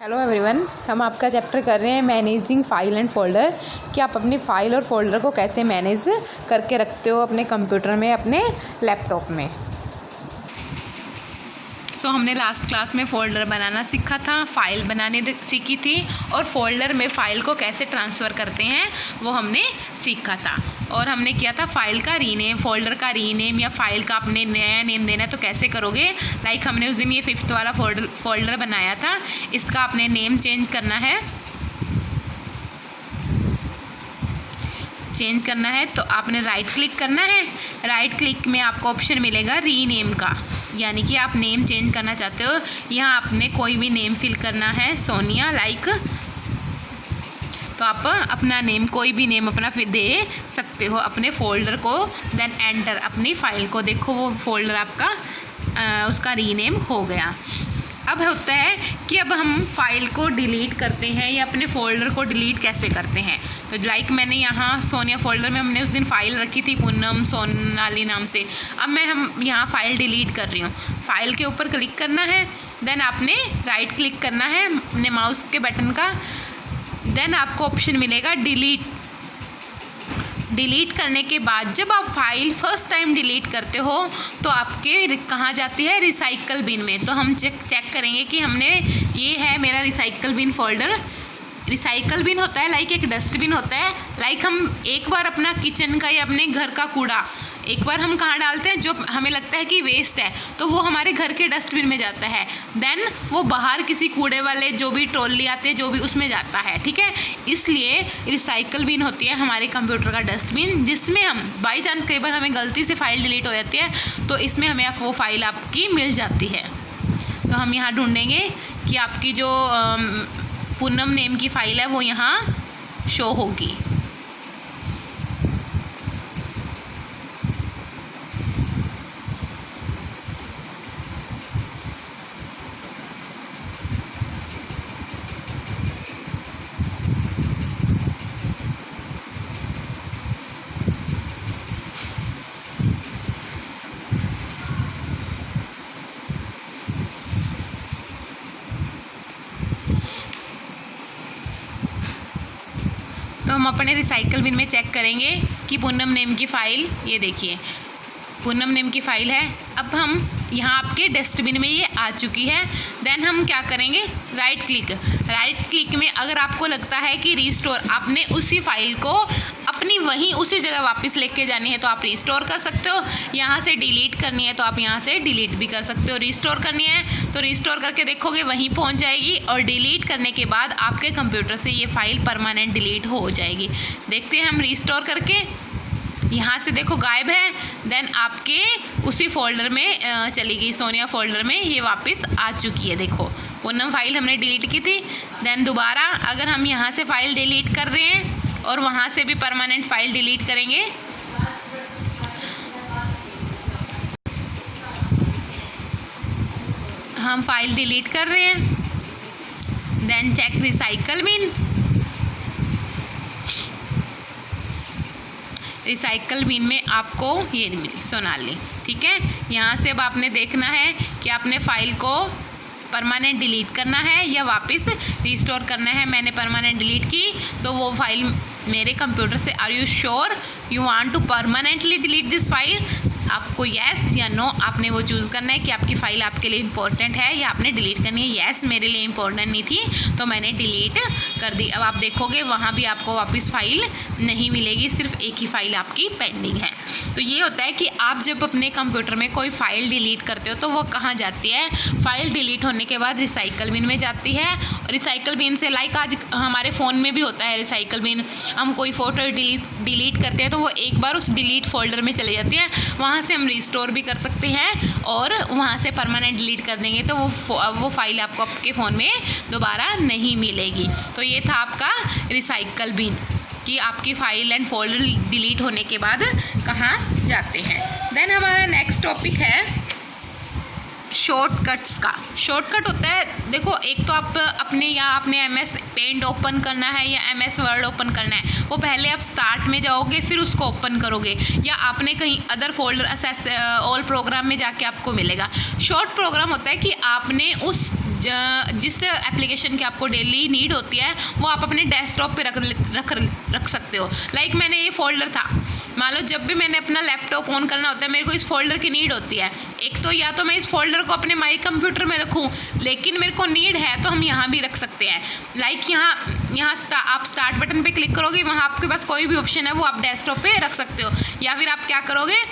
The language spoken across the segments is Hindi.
हेलो एवरीवन, हम आपका चैप्टर कर रहे हैं मैनेजिंग फाइल एंड फोल्डर कि आप अपनी फ़ाइल और फोल्डर को कैसे मैनेज करके रखते हो अपने कंप्यूटर में, अपने लैपटॉप में। हमने लास्ट क्लास में फ़ोल्डर बनाना सीखा था, फ़ाइल बनाने सीखी थी और फोल्डर में फ़ाइल को कैसे ट्रांसफ़र करते हैं वो हमने सीखा था। और हमने किया था फ़ाइल का रीनेम, फ़ोल्डर का रीनेम या फ़ाइल का अपने नया नेम देना है तो कैसे करोगे। लाइक हमने उस दिन ये 5th वाला फोल्डर बनाया था, इसका अपने नेम चेंज करना है तो आपने राइट क्लिक करना है। राइट क्लिक में आपको ऑप्शन मिलेगा रीनेम का, यानी कि आप नेम चेंज करना चाहते हो। यहाँ आपने कोई भी नेम फिल करना है, सोनिया लाइक, तो आप अपना नेम, कोई भी नेम अपना फिर दे सकते हो अपने फ़ोल्डर को। देन एंटर अपनी फ़ाइल को, देखो वो फ़ोल्डर आपका उसका रीनेम हो गया। अब होता है कि अब हम फाइल को डिलीट करते हैं या अपने फ़ोल्डर को डिलीट कैसे करते हैं। तो लाइक मैंने यहाँ सोनिया फ़ोल्डर में हमने उस दिन फ़ाइल रखी थी पूनम सोनाली नाम से। अब हम यहाँ फ़ाइल डिलीट कर रही हूँ। फ़ाइल के ऊपर क्लिक करना है, देन आपने राइट क्लिक करना है अपने माउस के बटन का। देन आपको ऑप्शन मिलेगा डिलीट करने के बाद जब आप फाइल फर्स्ट टाइम डिलीट करते हो तो आपके कहाँ जाती है, रिसाइकल बिन में। तो हम चेक करेंगे कि हमने, ये है मेरा recycle bin folder. Recycle bin होता है लाइक एक डस्टबिन होता है। लाइक हम एक बार अपना किचन का या अपने घर का कूड़ा एक बार हम कहाँ डालते हैं, जो हमें लगता है कि वेस्ट है तो वो हमारे घर के डस्टबिन में जाता है। देन वो बाहर किसी कूड़े वाले जो भी ट्रॉली आते हैं जो भी उसमें जाता है, ठीक है। इसलिए रिसाइकल बिन होती है हमारे कंप्यूटर का डस्टबिन, जिसमें हम बाई चांस कई बार हमें गलती से फ़ाइल डिलीट हो जाती है तो इसमें हमें वो फ़ाइल आपकी मिल जाती है। तो हम यहाँ ढूँढेंगे कि आपकी जो पूनम नेम की फ़ाइल है वो यहाँ शो होगी। तो हम अपने रिसाइकल बिन में चेक करेंगे कि पूनम नेम की फ़ाइल, ये देखिए पूनम नेम की फ़ाइल है। अब हम यहाँ आपके डस्टबिन में ये आ चुकी है। देन हम क्या करेंगे, राइट क्लिक में अगर आपको लगता है कि रिस्टोर, आपने उसी फाइल को अपनी वहीं उसी जगह वापस लेके जानी है तो आप रिस्टोर कर सकते हो। यहाँ से डिलीट करनी है तो आप यहाँ से डिलीट भी कर सकते हो। रिस्टोर करनी है तो रिस्टोर करके देखोगे वहीं पहुँच जाएगी, और डिलीट करने के बाद आपके कंप्यूटर से ये फ़ाइल परमानेंट डिलीट हो जाएगी। देखते हैं हम रिस्टोर करके, यहाँ से देखो गायब है। देन आपके उसी फोल्डर में चली गई, सोनिया फोल्डर में ये वापस आ चुकी है। देखो पूनम फाइल हमने डिलीट की थी। देन दोबारा अगर हम यहाँ से फ़ाइल डिलीट कर रहे हैं और वहाँ से भी परमानेंट फ़ाइल डिलीट करेंगे, हम फाइल डिलीट कर रहे हैं। Then check recycle bin, recycle bin में आपको ये मिली सोनाली, ठीक है। यहाँ से अब आपने देखना है कि आपने फ़ाइल को परमानेंट डिलीट करना है या वापस रिस्टोर करना है। मैंने परमानेंट डिलीट की तो वो फाइल मेरे कंप्यूटर से, are you sure you want to permanently delete this file, आपको येस या नो आपने वो चूज़ करना है कि आपकी फ़ाइल आपके लिए इंपॉर्टेंट है या आपने डिलीट करनी है। येस मेरे लिए इंपॉर्टेंट नहीं थी तो मैंने डिलीट कर दी। अब आप देखोगे वहाँ भी आपको वापस फ़ाइल नहीं मिलेगी, सिर्फ एक ही फ़ाइल आपकी पेंडिंग है। तो ये होता है कि आप जब अपने कंप्यूटर में कोई फ़ाइल डिलीट करते हो तो वो कहाँ जाती है, फ़ाइल डिलीट होने के बाद रिसाइकल बिन में जाती है। रिसाइकल बिन से लाइक आज हमारे फ़ोन में भी होता है रिसाइकल बिन, हम कोई फ़ोटो डिलीट करते हैं तो वो एक बार उस डिलीट फोल्डर में चले जाती है। वहाँ से हम रिस्टोर भी कर सकते हैं और वहाँ से परमानेंट डिलीट कर देंगे तो वो फाइल आपको आपके फ़ोन में दोबारा नहीं मिलेगी। तो ये था आपका रिसाइकल बिन कि आपकी फ़ाइल एंड फोल्डर डिलीट होने के बाद कहाँ जाते हैं। देन हमारा नेक्स्ट टॉपिक है शॉर्टकट्स का। शॉर्टकट होता है, देखो एक तो आप अपने या आपने MS पेंट ओपन करना है या MS वर्ड ओपन करना है, वो पहले आप स्टार्ट में जाओगे फिर उसको ओपन करोगे, या आपने कहीं other folder assess all programme में जाके आपको मिलेगा। शॉर्ट प्रोग्राम होता है कि आपने उस जिस एप्लीकेशन की आपको डेली नीड होती है वो आप अपने डेस्कटॉप पे रख सकते हो। लाइक मैंने ये फोल्डर था, मान लो जब भी मैंने अपना लैपटॉप ऑन करना होता है मेरे को इस फोल्डर की नीड होती है। एक तो या तो मैं इस फोल्डर को अपने माई कंप्यूटर में रखूँ, लेकिन मेरे को नीड है तो हम यहाँ भी रख सकते हैं। लाइक यहाँ आप स्टार्ट बटन पे क्लिक करोगे, वहाँ आपके पास कोई भी ऑप्शन है वो आप डेस्कटॉप पे रख सकते हो। या फिर आप क्या करोगे,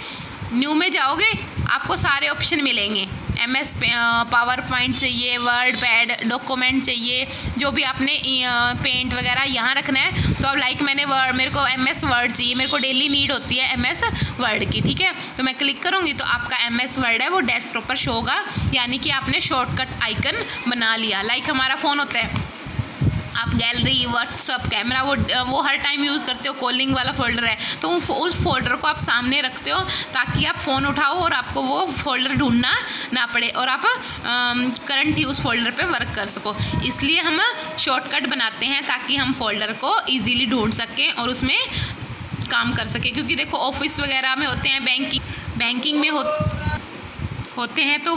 न्यू में जाओगे, आपको सारे ऑप्शन मिलेंगे। MS पावर पॉइंट चाहिए, वर्ड पैड डॉक्यूमेंट चाहिए, जो भी आपने पेंट वगैरह यहाँ रखना है। तो अब लाइक मेरे को MS वर्ड चाहिए, मेरे को डेली नीड होती है MS वर्ड की, ठीक है। तो मैं क्लिक करूँगी तो आपका MS वर्ड है वो डेस्कटॉप पर शो होगा, यानी कि आपने शॉर्टकट आइकन बना लिया। लाइक हमारा फ़ोन होता है, आप गैलरी, व्हाट्सअप, कैमरा वो हर टाइम यूज़ करते हो, कॉलिंग वाला फोल्डर है तो उस फोल्डर को आप सामने रखते हो ताकि आप फ़ोन उठाओ और आपको वो फोल्डर ढूंढना ना पड़े और आप करंट ही उस फोल्डर पे वर्क कर सको। इसलिए हम शॉर्टकट बनाते हैं ताकि हम फोल्डर को ईजीली ढूंढ सकें और उसमें काम कर सकें। क्योंकि देखो ऑफिस वगैरह में होते हैं, बैंकिंग में होते हैं तो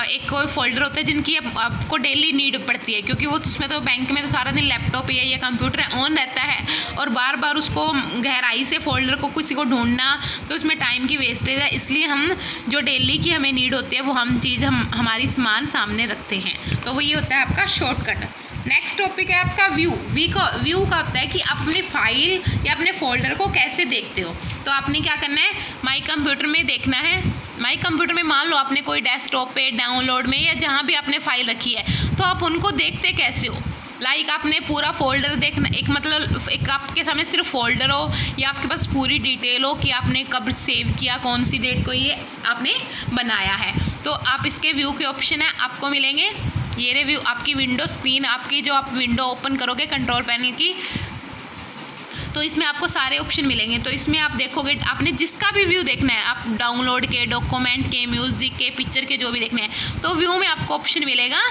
एक कोई फोल्डर होता है जिनकी आपको डेली नीड पड़ती है, क्योंकि वो उसमें तो बैंक में तो सारा दिन लैपटॉप या कंप्यूटर ऑन रहता है और बार बार उसको गहराई से फोल्डर को किसी को ढूंढना तो उसमें टाइम की वेस्टेज है। इसलिए हम जो डेली की हमें नीड होती है वो हमारी सामान सामने रखते हैं। तो वो ये होता है आपका शॉर्टकट। नेक्स्ट टॉपिक है आपका व्यू का होता है कि अपने फाइल या अपने फोल्डर को कैसे देखते हो। तो आपने क्या करना है, माई कंप्यूटर में देखना है। माई कंप्यूटर में मान लो आपने कोई डेस्कटॉप पे, डाउनलोड में या जहाँ भी आपने फाइल रखी है, तो आप उनको देखते कैसे हो। लाइक आपने पूरा फोल्डर देखना, एक आपके सामने सिर्फ फोल्डर हो या आपके पास पूरी डिटेल हो कि आपने कब सेव किया, कौन सी डेट को ये आपने बनाया है। तो आप इसके व्यू के ऑप्शन है आपको मिलेंगे। ये रिव्यू आपकी विंडो स्क्रीन, आपकी जो आप विंडो ओपन करोगे कंट्रोल पैनल की, तो इसमें आपको सारे ऑप्शन मिलेंगे। तो इसमें आप देखोगे आपने जिसका भी व्यू देखना है, आप डाउनलोड के, डॉक्यूमेंट के, म्यूज़िक के, पिक्चर के, जो भी देखने हैं, तो व्यू में आपको ऑप्शन मिलेगा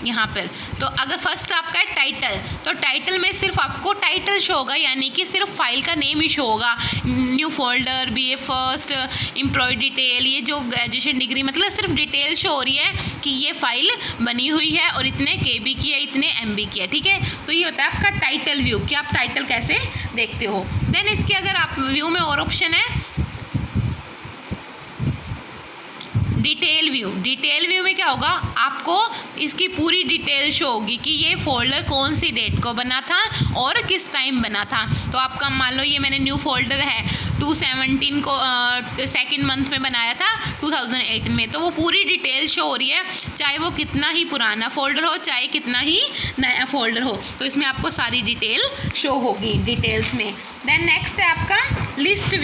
यहाँ पर। तो अगर फर्स्ट आपका है टाइटल, तो टाइटल में सिर्फ आपको टाइटल शो होगा, यानी कि सिर्फ फाइल का नेम ही शो होगा। New folder, BA first, employ detail, ये जो ग्रेजुएशन डिग्री, मतलब सिर्फ डिटेल शो हो रही है कि ये फाइल बनी हुई है और इतने KB की है, इतने MB की है, ठीक है। तो ये होता है आपका टाइटल व्यू कि आप टाइटल कैसे देखते हो। देन इसके अगर आप व्यू में और ऑप्शन है डिटेल व्यू में क्या होगा, आपको इसकी पूरी डिटेल शो होगी कि ये फोल्डर कौन सी डेट को बना था और किस टाइम बना था। तो आपका मान लो ये मैंने न्यू फोल्डर है 2017 को सेकंड मंथ में बनाया था 2018 में, तो वो पूरी डिटेल शो हो रही है, चाहे वो कितना ही पुराना फोल्डर हो, चाहे कितना ही नया फोल्डर हो, तो इसमें आपको सारी डिटेल शो होगी डिटेल्स में। देन नेक्स्ट है आपका लिस्ट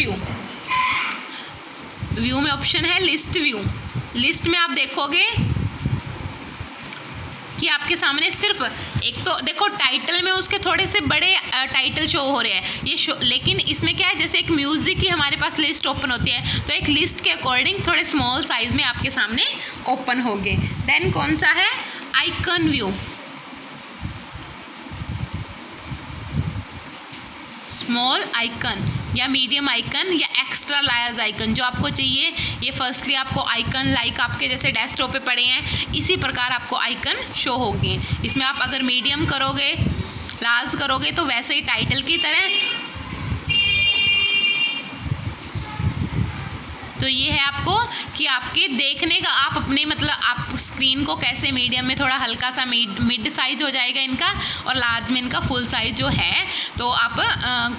व्यू में ऑप्शन है लिस्ट व्यू। लिस्ट में आप देखोगे कि आपके सामने सिर्फ एक तो देखो टाइटल में उसके थोड़े से बड़े टाइटल शो हो रहे हैं ये शो, लेकिन इसमें क्या है, जैसे एक म्यूज़िक की हमारे पास लिस्ट ओपन होती है तो एक लिस्ट के अकॉर्डिंग थोड़े स्मॉल साइज़ में आपके सामने ओपन होंगे। देन कौन सा है आइकन व्यू, स्मॉल आइकन या मीडियम आइकन या एक्स्ट्रा लार्ज आइकन जो आपको चाहिए। ये फर्स्टली आपको आइकन लाइक आपके जैसे डेस्कटॉप पे पड़े हैं इसी प्रकार आपको आइकन शो होंगे। इसमें आप अगर मीडियम करोगे, लार्ज करोगे तो वैसे ही टाइटल की तरह। तो ये है आपको कि आपके देखने का आप अपने मतलब आप स्क्रीन को कैसे मीडियम में थोड़ा हल्का सा मिड साइज हो जाएगा इनका और लार्ज में इनका फुल साइज जो है। तो आप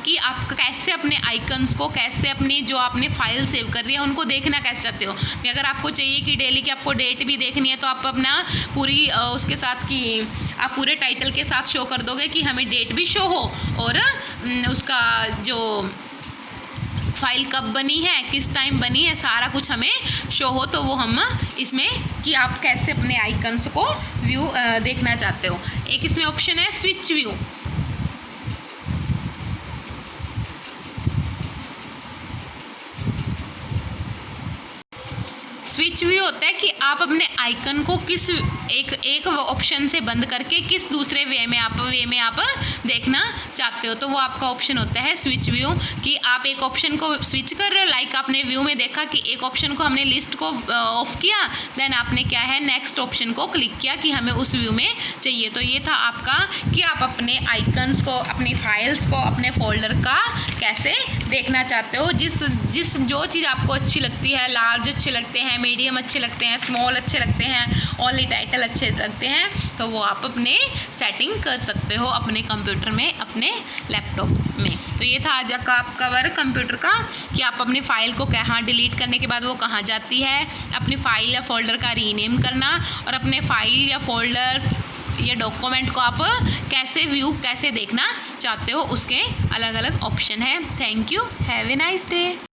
कि आप कैसे अपने आइकन्स को कैसे अपनी जो आपने फाइल सेव कर रही है उनको देखना कैसे चाहते हो। अगर आपको चाहिए कि डेली की आपको डेट भी देखनी है तो आप अपना पूरी उसके साथ कि आप पूरे टाइटल के साथ शो कर दोगे कि हमें डेट भी शो हो और उसका जो फाइल कब बनी है, किस टाइम बनी है, सारा कुछ हमें शो हो। तो वो हम इसमें कि आप कैसे अपने आइकन्स को व्यू देखना चाहते हो। एक इसमें ऑप्शन है स्विच व्यू। स्विच व्यू होता है कि आप अपने आइकन को किस एक ऑप्शन से बंद करके किस दूसरे वे में आप देखना चाहते हो, तो वो आपका ऑप्शन होता है स्विच व्यू, कि आप एक ऑप्शन को स्विच कर रहे हो। लाइक आपने व्यू में देखा कि एक ऑप्शन को हमने लिस्ट को ऑफ किया, देन आपने क्या है नेक्स्ट ऑप्शन को क्लिक किया कि हमें उस व्यू में चाहिए। तो ये था आपका कि आप अपने आइकन्स को, अपनी फाइल्स को, अपने फोल्डर का कैसे देखना चाहते हो। जिस जो चीज़ आपको अच्छी लगती है, लार्ज अच्छे लगते हैं, मीडियम अच्छे लगते हैं, स्मॉल अच्छे लगते हैं, ओनली टाइटल अच्छे लगते हैं, तो वो आप अपने सेटिंग कर सकते हो अपने कंप्यूटर में, अपने लैपटॉप में। तो ये था आज का आपका वर्क कंप्यूटर का, कि आप अपनी फ़ाइल को कहाँ डिलीट करने के बाद वो कहाँ जाती है, अपनी फ़ाइल या फोल्डर का रीनेम करना, और अपने फ़ाइल या फोल्डर या डॉक्यूमेंट को आप कैसे देखना चाहते हो, उसके अलग अलग ऑप्शन है। Thank you, have a nice day.